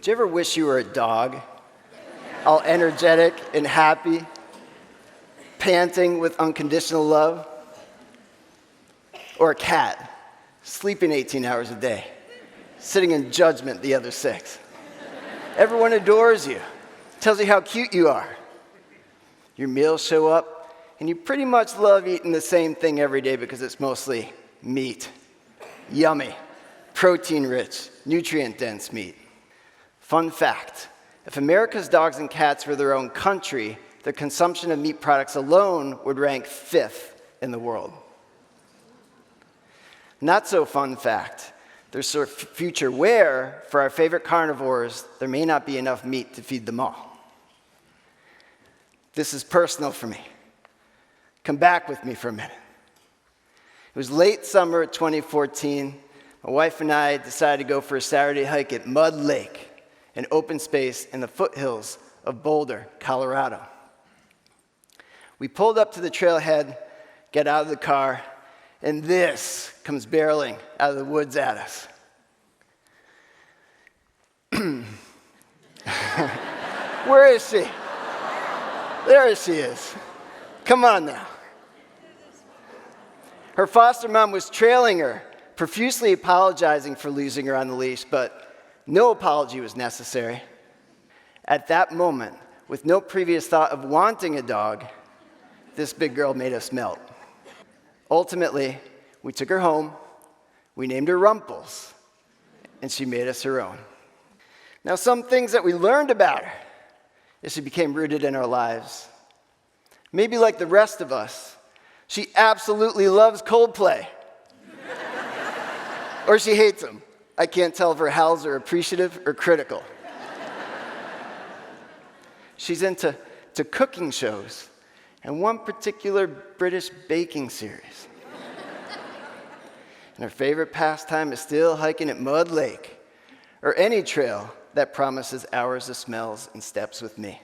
Do you ever wish you were a dog? All energetic and happy, panting with unconditional love? Or a cat, sleeping 18 hours a day, sitting in judgment the other 6? Everyone adores you, tells you how cute you are. Your meals show up, and you pretty much love eating the same thing every day because it's mostly meat. Yummy, protein-rich, nutrient-dense meat. Fun fact, if America's dogs and cats were their own country, their consumption of meat products alone would rank 5th in the world. Not so fun fact, there's a future where, for our favorite carnivores, there may not be enough meat to feed them all. This is personal for me. Come back with me for a minute. It was late summer of 2014. My wife and I decided to go for a Saturday hike at Mud Lake, an open space in the foothills of Boulder, Colorado. We pulled up to the trailhead, get out of the car, and this comes barreling out of the woods at us. Where is she? There she is. Come on now. Her foster mom was trailing her, profusely apologizing for losing her on the leash, but no apology was necessary. At that moment, with no previous thought of wanting a dog, this big girl made us melt. Ultimately, we took her home, we named her Rumples, and she made us her own. Now, some things that we learned about her as she became rooted in our lives. Maybe like the rest of us, she absolutely loves Coldplay. Or she hates them. I can't tell if her howls are appreciative or critical. She's into cooking shows and one particular British baking series. And her favorite pastime is still hiking at Mud Lake, or any trail that promises hours of smells and steps with me.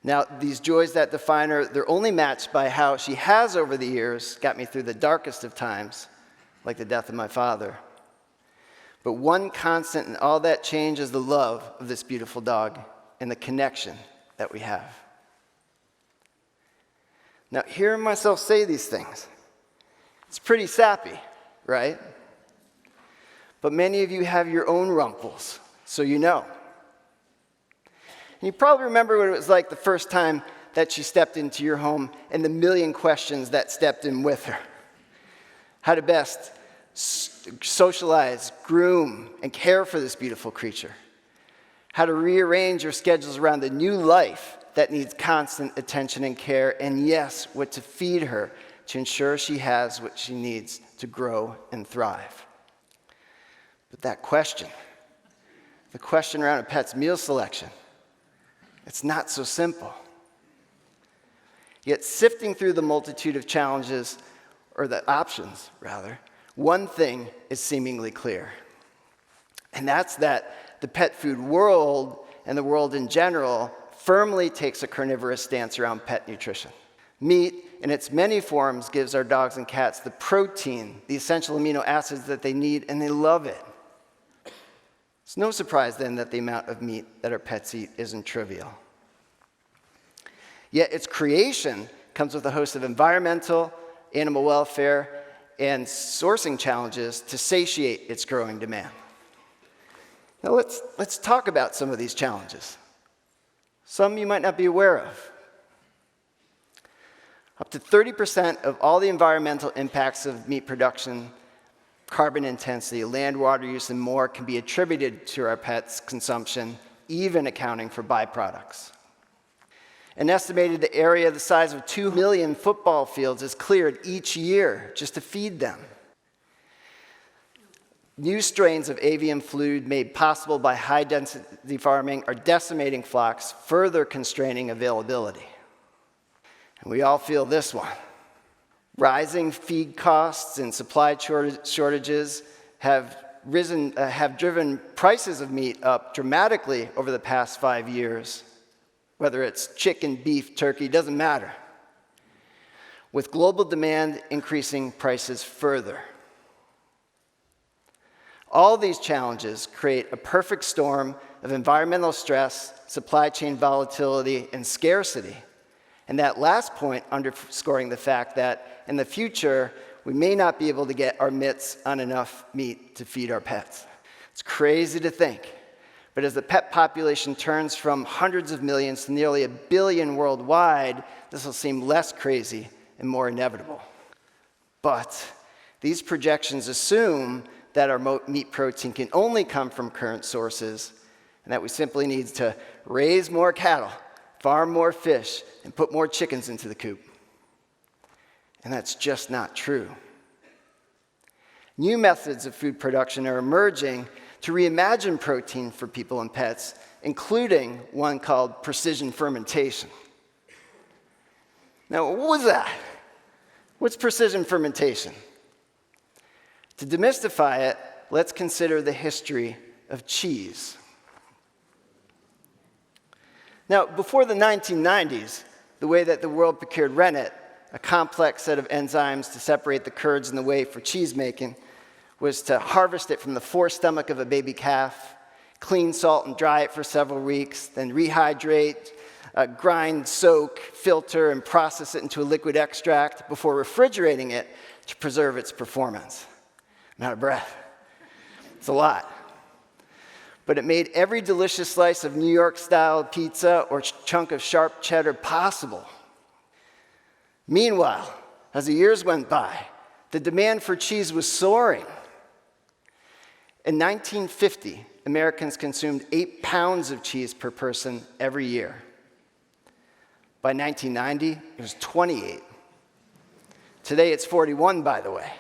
Now, these joys that define her, they're only matched by how she has, over the years, got me through the darkest of times, like the death of my father. But one constant in all that change is the love of this beautiful dog and the connection that we have. Now, hearing myself say these things, it's pretty sappy, right? But many of you have your own Rumples, so you know. And you probably remember what it was like the first time that she stepped into your home and the million questions that stepped in with her. How to best socialize, groom, and care for this beautiful creature. How to rearrange your schedules around the new life that needs constant attention and care, and yes, what to feed her to ensure she has what she needs to grow and thrive. But that question, the question around a pet's meal selection, it's not so simple. Yet sifting through the multitude of challenges, or the options, rather, one thing is seemingly clear. And that's that the pet food world, and the world in general, firmly takes a carnivorous stance around pet nutrition. Meat, in its many forms, gives our dogs and cats the protein, the essential amino acids that they need, and they love it. It's no surprise then that the amount of meat that our pets eat isn't trivial. Yet its creation comes with a host of environmental, animal welfare, and sourcing challenges to satiate its growing demand. Now let's talk about some of these challenges. Some you might not be aware of. Up to 30% of all the environmental impacts of meat production, carbon intensity, land, water use, and more can be attributed to our pets' consumption, even accounting for byproducts. An estimated area the size of 2 million football fields is cleared each year just to feed them. New strains of avian flu made possible by high-density farming are decimating flocks, further constraining availability. And we all feel this one. Rising feed costs and supply shortages have driven prices of meat up dramatically over the past 5 years. Whether it's chicken, beef, turkey, doesn't matter. With global demand increasing prices further. All these challenges create a perfect storm of environmental stress, supply chain volatility, and scarcity. And that last point underscoring the fact that in the future, we may not be able to get our mitts on enough meat to feed our pets. It's crazy to think, but as the pet population turns from hundreds of millions to nearly 1 billion worldwide, this will seem less crazy and more inevitable. But these projections assume that our meat protein can only come from current sources, and that we simply need to raise more cattle, farm more fish, and put more chickens into the coop. And that's just not true. New methods of food production are emerging to reimagine protein for people and pets, including one called precision fermentation. Now, what was that? What's precision fermentation? To demystify it, let's consider the history of cheese. Now, before the 1990s, the way that the world procured rennet, a complex set of enzymes to separate the curds and the whey for cheese making, was to harvest it from the forestomach of a baby calf, clean, salt, and dry it for several weeks, then rehydrate, grind, soak, filter, and process it into a liquid extract before refrigerating it to preserve its performance. I'm out of breath. It's a lot. But it made every delicious slice of New York-style pizza or chunk of sharp cheddar possible. Meanwhile, as the years went by, the demand for cheese was soaring. In 1950, Americans consumed 8 pounds of cheese per person every year. By 1990, it was 28. Today, it's 41, by the way.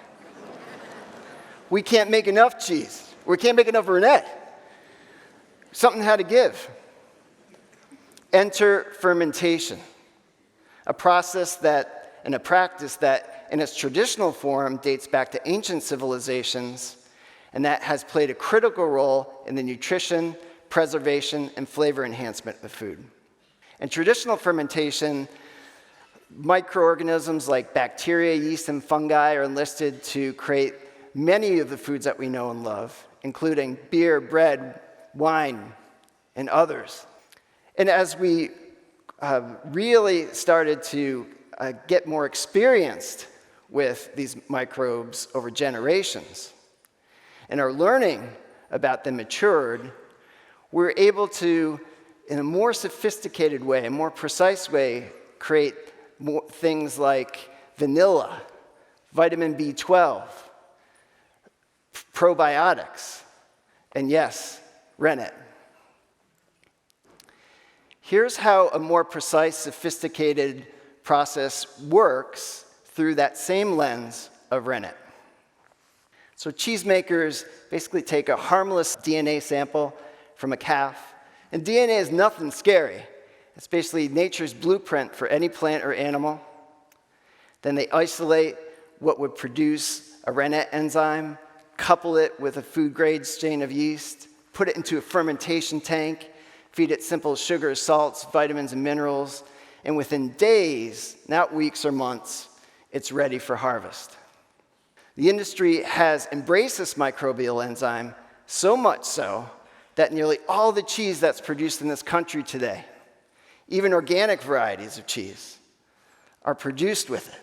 We can't make enough cheese. We can't make enough rennet. Something had to give. Enter fermentation, a process and a practice that, in its traditional form, dates back to ancient civilizations, and that has played a critical role in the nutrition, preservation, and flavor enhancement of food. In traditional fermentation, microorganisms like bacteria, yeast, and fungi are enlisted to create many of the foods that we know and love, including beer, bread, wine, and others. And as we really started to get more experienced with these microbes over generations, and our learning about them matured, we're able to, in a more sophisticated way, a more precise way, create more things like vanilla, vitamin B12, probiotics, and yes, rennet. Here's how a more precise, sophisticated process works through that same lens of rennet. So cheesemakers basically take a harmless DNA sample from a calf, and DNA is nothing scary. It's basically nature's blueprint for any plant or animal. Then they isolate what would produce a rennet enzyme, couple it with a food-grade strain of yeast, put it into a fermentation tank, feed it simple sugars, salts, vitamins, and minerals, and within days, not weeks or months, it's ready for harvest. The industry has embraced this microbial enzyme, so much so that nearly all the cheese that's produced in this country today, even organic varieties of cheese, are produced with it,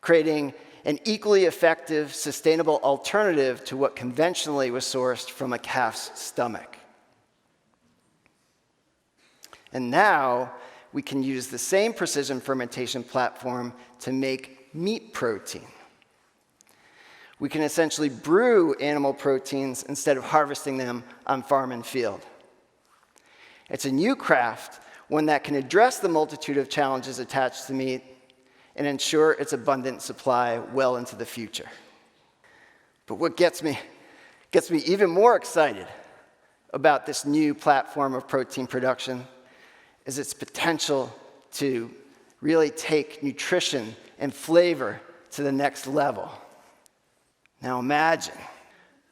creating an equally effective, sustainable alternative to what conventionally was sourced from a calf's stomach. And now we can use the same precision fermentation platform to make meat protein. We can essentially brew animal proteins instead of harvesting them on farm and field. It's a new craft, one that can address the multitude of challenges attached to meat and ensure its abundant supply well into the future. But what gets me even more excited about this new platform of protein production is its potential to really take nutrition and flavor to the next level. Now imagine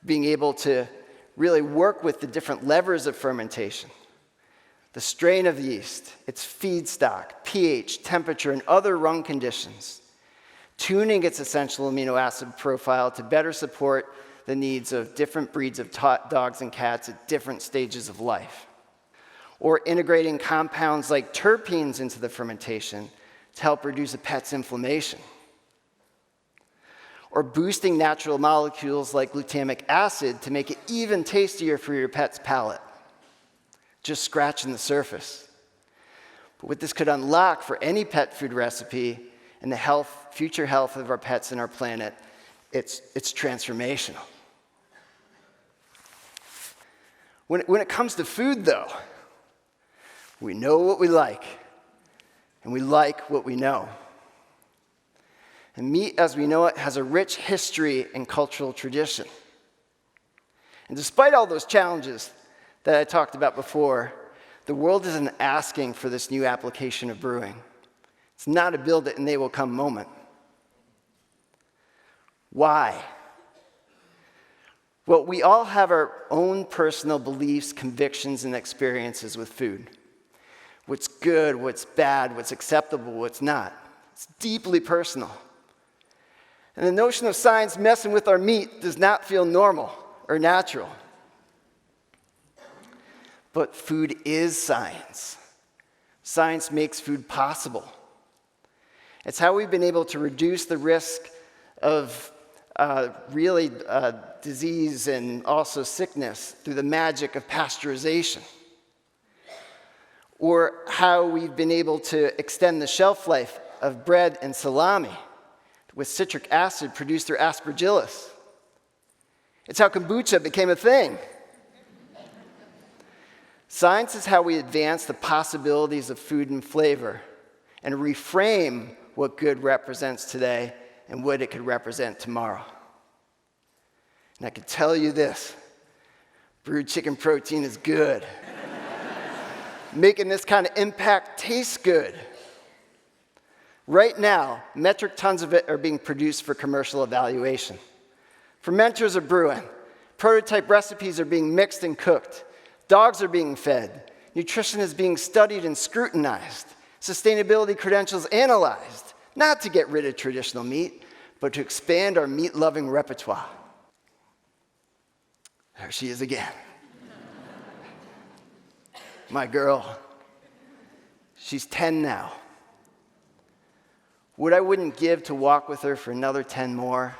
being able to really work with the different levers of fermentation, the strain of the yeast, its feedstock, pH, temperature, and other run conditions, tuning its essential amino acid profile to better support the needs of different breeds of dogs and cats at different stages of life. Or integrating compounds like terpenes into the fermentation to help reduce a pet's inflammation. Or boosting natural molecules like glutamic acid to make it even tastier for your pet's palate. Just scratching the surface. But what this could unlock for any pet food recipe and the future health of our pets and our planet, it's transformational. When it comes to food, though, we know what we like, and we like what we know. And meat, as we know it, has a rich history and cultural tradition. And despite all those challenges that I talked about before, the world isn't asking for this new application of brewing. It's not a build it and they will come moment. Why? Well, we all have our own personal beliefs, convictions, and experiences with food. What's good, what's bad, what's acceptable, what's not. It's deeply personal. And the notion of science messing with our meat does not feel normal or natural. But food is science. Science makes food possible. It's how we've been able to reduce the risk of disease and also sickness through the magic of pasteurization. Or how we've been able to extend the shelf life of bread and salami with citric acid produced through aspergillus. It's how kombucha became a thing. Science is how we advance the possibilities of food and flavor and reframe what good represents today and what it could represent tomorrow. And I can tell you this, brewed chicken protein is good. Making this kind of impact tastes good. Right now, metric tons of it are being produced for commercial evaluation. Fermenters are brewing. Prototype recipes are being mixed and cooked. Dogs are being fed. Nutrition is being studied and scrutinized. Sustainability credentials analyzed, not to get rid of traditional meat, but to expand our meat-loving repertoire. There she is again. My girl. She's 10 now. What I wouldn't give to walk with her for another 10 more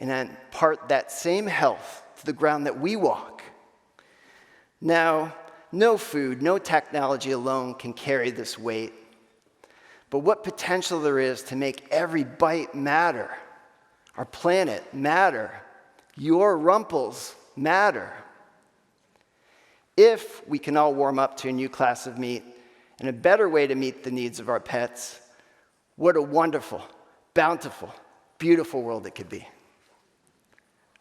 and impart that same health to the ground that we walk. Now, no food, no technology alone can carry this weight. But what potential there is to make every bite matter, our planet matter, your rumples matter. If we can all warm up to a new class of meat and a better way to meet the needs of our pets, what a wonderful, bountiful, beautiful world it could be.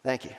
Thank you.